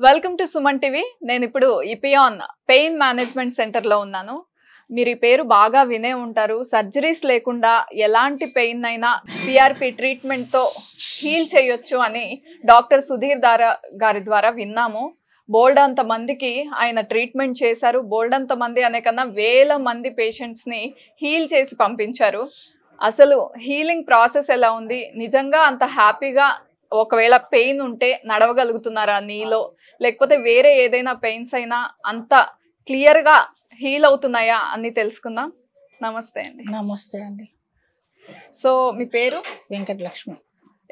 Welcome to Suman TV. నేను ఇప్పుడు ఇపియాన్ pain management centre లో ఉన్నాను. మీరు ఈ పేరు బాగా వినే ఉంటారు. సర్జరీస్ లేకుండా ఎలాంటి పెయిన్ అయినా పిఆర్పి ట్రీట్మెంట్ తో హీల్ చేయొచ్చు అని డాక్టర్ సుధీర్ గారి ద్వారా విన్నాము. బోల్డ్ అంత మందికి ఆయన ట్రీట్మెంట్ చేశారు. బోల్డ్ అంత మంది అనే కన్నా వేల మంది పేషెంట్స్ ని హీల్ చేసి పంపించారు. అసలు హీలింగ్ ప్రాసెస్ ఎలా ఉంది, నిజంగా అంత హ్యాపీగా ఒకవేళ పెయిన్ ఉంటే నడవగలుగుతున్నారా నీలో, లేకపోతే వేరే ఏదైనా పెయిన్స్ అయినా అంత క్లియర్ గా హీల్ అవుతున్నాయా అని తెలుసుకుందాం. నమస్తే అండి. నమస్తే అండి. సో మీ పేరు? వెంకటలక్ష్మి.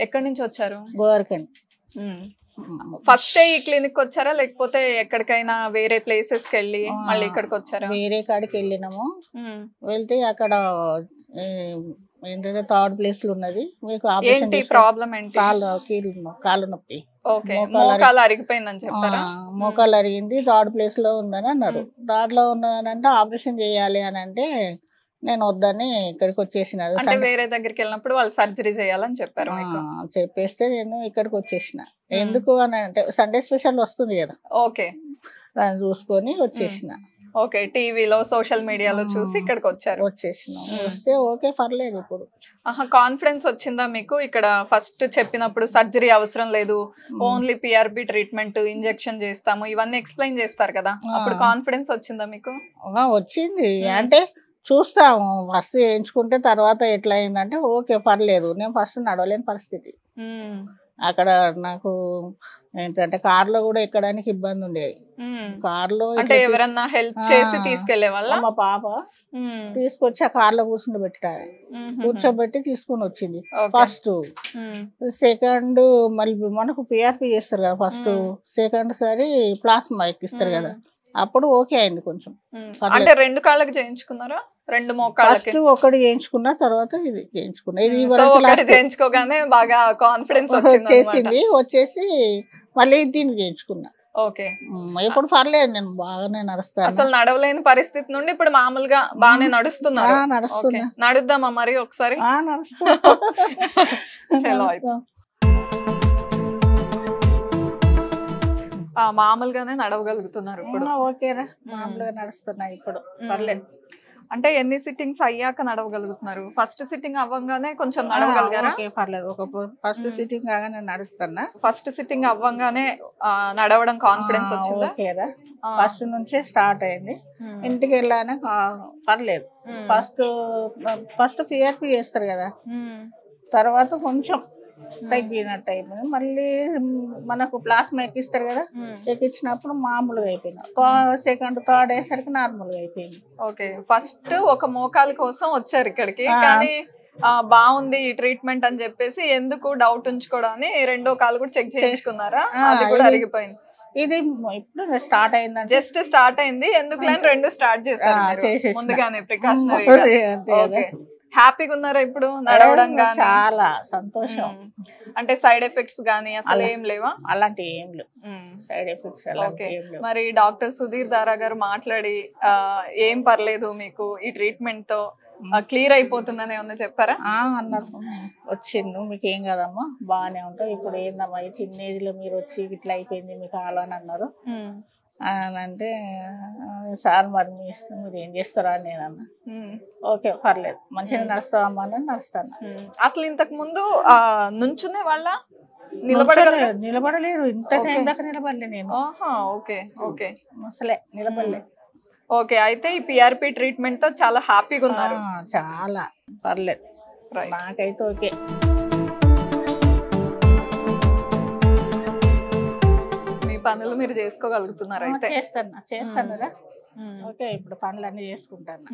ఎక్కడి నుంచి వచ్చారు? గోవర్కని. ఫస్ట్ ఈ క్లినిక్ వచ్చారా లేకపోతే ఎక్కడికైనా వేరే ప్లేసెస్ కి వెళ్ళి మళ్ళీ ఇక్కడికి వచ్చారా? వేరే కాడికి వెళ్ళినాము. వెళ్తే అక్కడ ఏంటంటే థర్డ్ ప్లేస్ లో ఉన్నది. మీకు ఏంటి ప్రాబ్లం? ఏంటి? కాలు నొప్పి. మోకాలు అరిగిపోయిందని చెప్పారా? మోకాలు అరిగింది, థర్డ్ ప్లేస్ లో ఉందని అన్నారు. దాంట్లో ఉన్నదంటే ఆపరేషన్ చేయాలి అని అంటే నేను వద్దని ఇక్కడికి వచ్చేసిన. వేరే దగ్గరికి వెళ్ళినప్పుడు వాళ్ళు సర్జరీ చేయాలని చెప్పారు. చెప్పేస్తే నేను ఇక్కడికి వచ్చేసిన. ఎందుకు అని అంటే సండే స్పెషల్ వస్తుంది కదా, ఓకే, దాన్ని చూసుకొని వచ్చేసిన. ఓకే, టీవీలో సోషల్ మీడియాలో చూసి ఇక్కడికి వచ్చారు. వచ్చేసిన. వస్తే ఓకే, పర్లేదు. ఇప్పుడు కాన్ఫిడెన్స్ వచ్చిందా మీకు? ఇక్కడ ఫస్ట్ చెప్పినప్పుడు సర్జరీ అవసరం లేదు, ఓన్లీ పిఆర్పి ట్రీట్మెంట్, ఇంజెక్షన్ చేస్తాము, ఇవన్నీ ఎక్స్ప్లెయిన్ చేస్తారు కదా, అప్పుడు కాన్ఫిడెన్స్ వచ్చిందా మీకు? వచ్చింది. అంటే చూస్తాము, ఫస్ట్ చేయించుకుంటే తర్వాత ఎట్లా అయిందంటే ఓకే పర్లేదు. నేను ఫస్ట్ నడవలేని పరిస్థితి. అక్కడ నాకు ఏంటంటే కార్లో కూడా ఎక్కడానికి ఇబ్బంది ఉండేది. కార్లో ఎవరన్నా హెల్ప్ చేసి తీసుకెళ్లే వాళ్ళ? మా పాప తీసుకొచ్చి ఆ కార్లో కూర్చోబెట్టి తీసుకుని వచ్చింది. ఫస్ట్ సెకండ్ మళ్ళీ మనకు పిఆర్పి చేస్తారు కదా, ఫస్ట్ సెకండ్ సారి ప్లాస్మా ఎక్కిస్తారు కదా, అప్పుడు ఓకే అయింది కొంచెం. అంటే రెండు కాళ్ళకి చేయించుకున్నారా? రెండు మోకాళ్ళకి ఒకటి చేయించుకున్న తర్వాత ఇది చేయించుకున్నా. ఇది చేయించుకోగానే బాగా కాన్ఫిడెన్స్ వచ్చేసింది. వచ్చేసి మళ్ళీ దీన్ని చేయించుకున్నా. ఓకే, ఇప్పుడు పర్లేదు, నేను బాగానే నడుస్తాను. అసలు నడవలేని పరిస్థితి నుండి ఇప్పుడు మామూలుగా బాగానే నడుస్తున్నారు. నడుస్తున్నా. నడుద్దామా మరి ఒకసారి? మామూలుగానే నడవగలుగుతున్నారు ఇప్పుడు? ఓకేరా, మామూలుగా నడుస్తున్నా ఇప్పుడు, పర్లేదు. అంటే ఎన్ని సిట్టింగ్స్ అయ్యాక నడవగలుగుతున్నారు? ఫస్ట్ సిట్టింగ్ అవ్వగానే కొంచెం నడవగలిగారా? పర్లేదు, ఒక ఫస్ట్ సిట్టింగ్ కాగానే నడుస్తున్నా. ఫస్ట్ సిట్టింగ్ అవ్వగానే నడవడం కాన్ఫిడెన్స్ వచ్చిందా? ఓకేరా, ఫస్ట్ నుంచే స్టార్ట్ అయింది. ఇంటికి వెళ్ళానే పర్లేదు. ఫస్ట్ పిఆర్పి చేస్తారు కదా, తర్వాత కొంచెం తగ్గినట్టు అయిపోయింది. మళ్ళీ మనకు ప్లాస్మా ఎక్కిస్తారు కదా, ఎక్కించినప్పుడు మామూలుగా అయిపోయింది. సెకండ్ థర్డ్ అయ్యేసరికి నార్మల్ గా అయిపోయింది. ఓకే, ఫస్ట్ ఒక మోకాలు కోసం వచ్చారు ఇక్కడికి, కానీ బాగుంది ఈ ట్రీట్మెంట్ అని చెప్పేసి ఎందుకు డౌట్ ఉంచుకోవడానికి రెండో కాలు కూడా చెక్ చేయించుకున్నారా? అది కూడా అరిగిపోయింది. ఇది ఇప్పుడు స్టార్ట్ అయిందండి, జస్ట్ స్టార్ట్ అయింది. ఎందుకు లేని రెండు స్టార్ట్ చేశారు ముందుగానే ప్రికాషనరీ. హ్యాపీగా ఉన్నారా ఇప్పుడు నడవడం? చాలా సంతోషం. అంటే సైడ్ ఎఫెక్ట్స్ గానీ అసలు ఏం లేవా? అలాంటి ఏం లేవు సైడ్ ఎఫెక్ట్స్. మరి డాక్టర్ సుధీర్ గారు మాట్లాడి ఏం పర్లేదు మీకు ఈ ట్రీట్మెంట్ తో క్లియర్ అయిపోతుందని ఏమన్నా చెప్పారా? అన్నారు, వచ్చిండు, మీకు ఏం కదమ్మా బాగానే ఉంటావు, ఇప్పుడు ఏందమ్మా ఈ చిన్న ఏజ్ లో మీరు వచ్చి ఇట్లా అయిపోయింది మీకు అలా అని అన్నారు. అని అంటే సార్ మరి మీ ఇష్టం, మీరు ఏం చేస్తారా అని నేను అన్నా. ఓకే పర్లేదు, మంచిగా నడుస్తావమ్మా అని నడుస్తాను. అసలు ఇంతకు ముందు నుంచునే వాళ్ళ? నిలబడలేరు, ఇంత టైం దాకా నిలబడలే నేను. ఓకే ఓకే, అసలే నిలబడలే. ఓకే, అయితే ఈ పిఆర్పి ట్రీట్మెంట్ తో చాలా హ్యాపీగా ఉన్నారు? చాలా పర్లేదు, నాకైతే ఓకే. పనులు మీరు చేసుకోగలుగుతున్నారు? అయితే చేస్తాను. ఓకే, ఇప్పుడు పనులన్నీ చేసుకుంటాను.